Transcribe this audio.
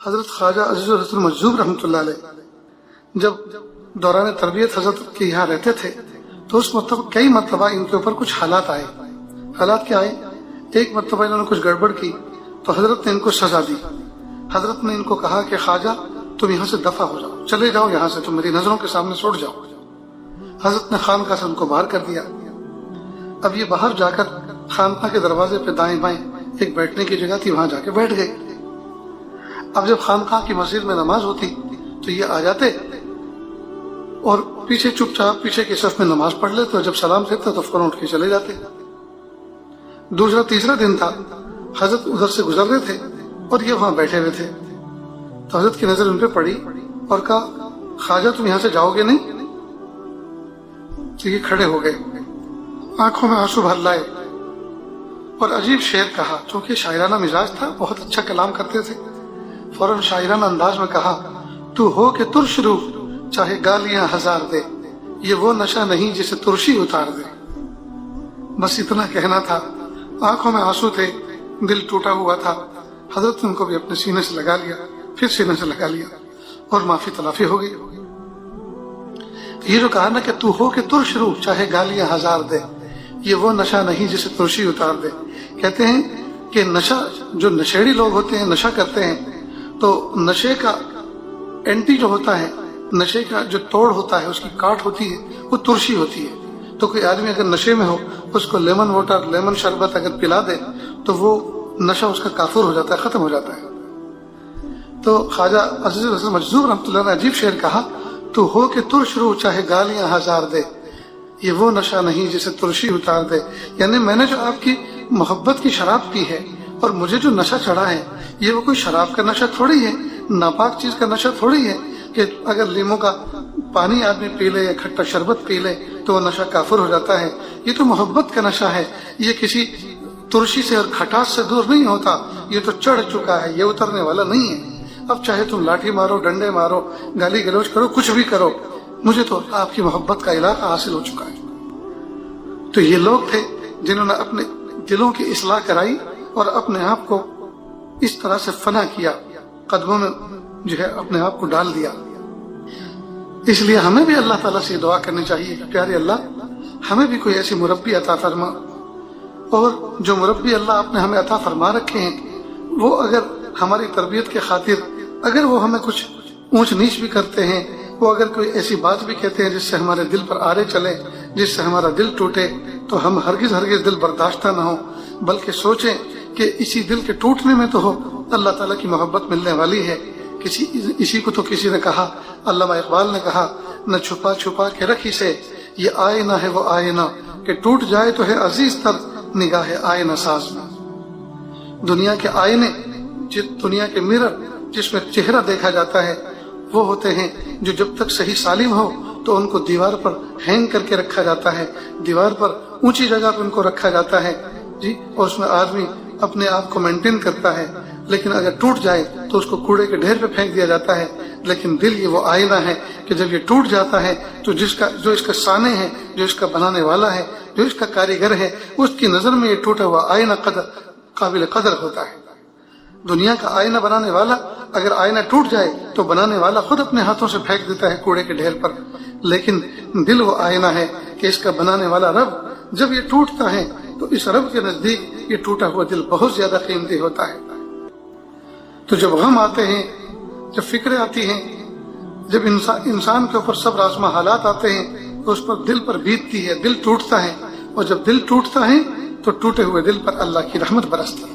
حضرت خواجہ عزیز الرسول مجذوب رحمۃ اللہ علیہ جب دوران تربیت حضرت کے یہاں رہتے تھے تو اس مرتبہ کئی مرتبہ ان کے اوپر کچھ حالات آئے. حالات کیا آئے؟ ایک مرتبہ انہوں نے کچھ گڑبڑ کی تو حضرت نے ان کو سزا دی. حضرت نے ان کو کہا کہ خواجہ تم یہاں سے دفع ہو جاؤ، چلے جاؤ یہاں سے، تم میری نظروں کے سامنے سے اٹھ جاؤ. حضرت نے خانقاہ سے ان کو باہر کر دیا. اب یہ باہر جا کر خانقاہ کے دروازے پہ دائیں بائیں ایک بیٹھنے کی جگہ تھی، وہاں جا کے بیٹھ گئے. اب جب خانقاہ کی مسجد میں نماز ہوتی تو یہ آ جاتے اور پیچھے چپ چاپ پیچھے کی صف میں نماز پڑھ لیتے، اور جب سلام پھرتا تو فوراً اٹھ کے چلے جاتے. دوسرا تیسرا دن تھا، حضرت ادھر سے گزر رہے تھے اور یہ وہاں بیٹھے ہوئے تھے تو حضرت کی نظر ان پہ پڑی اور کہا خواجہ تم یہاں سے جاؤ گے نہیں؟ تو یہ کھڑے ہو گئے، آنکھوں میں آنسو بھر لائے اور عجیب شعر کہا. چونکہ شاعرانہ مزاج تھا، بہت اچھا کلام کرتے تھے. فوراً شاعرانہ انداز میں کہا تو ہو کہ ترش روح چاہے گالیاں ہزار دے، یہ وہ نشہ نہیں جسے ترشی اتار دے. بس اتنا کہنا تھا. آنکھوں میں آنسو تھے، دل ٹوٹا ہوا تھا. حضرت نے ان کو بھی اپنے سینے سے لگا لیا، پھر سینے سے لگا لیا اور معافی تلافی ہو گئی. یہ جو کہا نا کہ تو ہو کہ ترش روح چاہے گالیاں ہزار دے، یہ وہ نشہ نہیں جسے ترشی اتار دے. کہتے ہیں کہ نشہ، جو نشیڑی لوگ ہوتے ہیں نشہ کرتے ہیں تو نشے کا اینٹی جو ہوتا ہے، نشے کا جو توڑ ہوتا ہے، اس کی کاٹ ہوتی ہے، وہ ترشی ہوتی ہے. تو کوئی آدمی اگر نشے میں ہو اس کو لیمن واٹر، لیمن شربت اگر پلا دے تو وہ نشہ اس کا کافر ہو جاتا ہے، ختم ہو جاتا ہے. تو خواجہ عزیز الرسول مجذوب رحمۃ اللہ نے عجیب شعر کہا تو ہو کہ ترش روح چاہے گالیاں ہزار دے، یہ وہ نشہ نہیں جسے ترشی اتار دے. یعنی میں نے جو آپ کی محبت کی شراب پی ہے اور مجھے جو نشہ چڑھا ہے، یہ وہ کوئی شراب کا نشہ تھوڑی ہے، ناپاک چیز کا نشہ تھوڑی ہے کہ اگر لیموں کا پانی آدمی پی لے یا کھٹا شربت پی لے تو وہ نشہ کافر ہو جاتا ہے. یہ تو محبت کا نشہ ہے، یہ کسی ترشی سے اور کھٹاس سے دور نہیں ہوتا. یہ تو چڑھ چکا ہے، یہ اترنے والا نہیں ہے. اب چاہے تم لاٹھی مارو، ڈنڈے مارو، گالی گلوچ کرو، کچھ بھی کرو، مجھے تو آپ کی محبت کا علاقہ حاصل ہو چکا ہے. تو یہ لوگ تھے جنہوں نے اپنے دلوں کی اصلاح کرائی اور اپنے آپ کو اس طرح سے فنا کیا، قدموں میں جو ہے اپنے آپ کو ڈال دیا. اس لیے ہمیں بھی اللہ تعالیٰ سے دعا کرنی چاہیے کہ پیارے اللہ ہمیں بھی کوئی ایسی مربی عطا فرما، اور جو مربی اللہ آپ نے ہمیں عطا فرما رکھے ہیں وہ اگر ہماری تربیت کے خاطر اگر وہ ہمیں کچھ اونچ نیچ بھی کرتے ہیں، وہ اگر کوئی ایسی بات بھی کہتے ہیں جس سے ہمارے دل پر آرے چلے، جس سے ہمارا دل ٹوٹے، تو ہم ہرگز دل برداشتہ نہ ہوں، بلکہ سوچیں کہ اسی دل کے ٹوٹنے میں تو ہو اللہ تعالیٰ کی محبت ملنے والی ہے. اسی کو تو کسی نے کہا، علامہ اقبال نے کہا، نہ چھپا چھپا کے رکھی سے یہ آئینہ ہے وہ آئینہ کہ ٹوٹ جائے تو ہے عزیز تر نگاہ آئینہ ساز میں. دنیا کے آئینے، دنیا کے مرر جس میں چہرہ دیکھا جاتا ہے، وہ ہوتے ہیں جو جب تک صحیح سالم ہو تو ان کو دیوار پر ہینگ کر کے رکھا جاتا ہے، دیوار پر اونچی جگہ پر ان کو رکھا جاتا ہے جی، اور اس میں آدمی اپنے آپ کو مینٹین کرتا ہے. لیکن اگر ٹوٹ جائے تو اس کو کوڑے کے ڈھیر پہ پھینک دیا جاتا ہے. لیکن دل یہ وہ آئینہ ہے کہ جب یہ ٹوٹ جاتا ہے تو جو اس کا صانع ہے، جو اس کا بنانے والا ہے، جو اس کا کاریگر ہے، اس کی نظر میں یہ ٹوٹا ہوا آئینہ قابل قدر ہوتا ہے. دنیا کا آئینہ بنانے والا اگر آئینہ ٹوٹ جائے تو بنانے والا خود اپنے ہاتھوں سے پھینک دیتا ہے کوڑے کے ڈھیر پر. لیکن دل وہ آئینہ ہے کہ اس کا بنانے والا رب جب یہ ٹوٹتا ہے تو اس رب کے نزدیک یہ ٹوٹا ہوا دل بہت زیادہ قیمتی ہوتا ہے. تو جب غم آتے ہیں، جب فکریں آتی ہیں، جب انسان کے اوپر صبر آزما حالات آتے ہیں تو اس پر دل پر بیتتی ہے، دل ٹوٹتا ہے. اور جب دل ٹوٹتا ہے تو ٹوٹے ہوئے دل پر اللہ کی رحمت برستی ہے.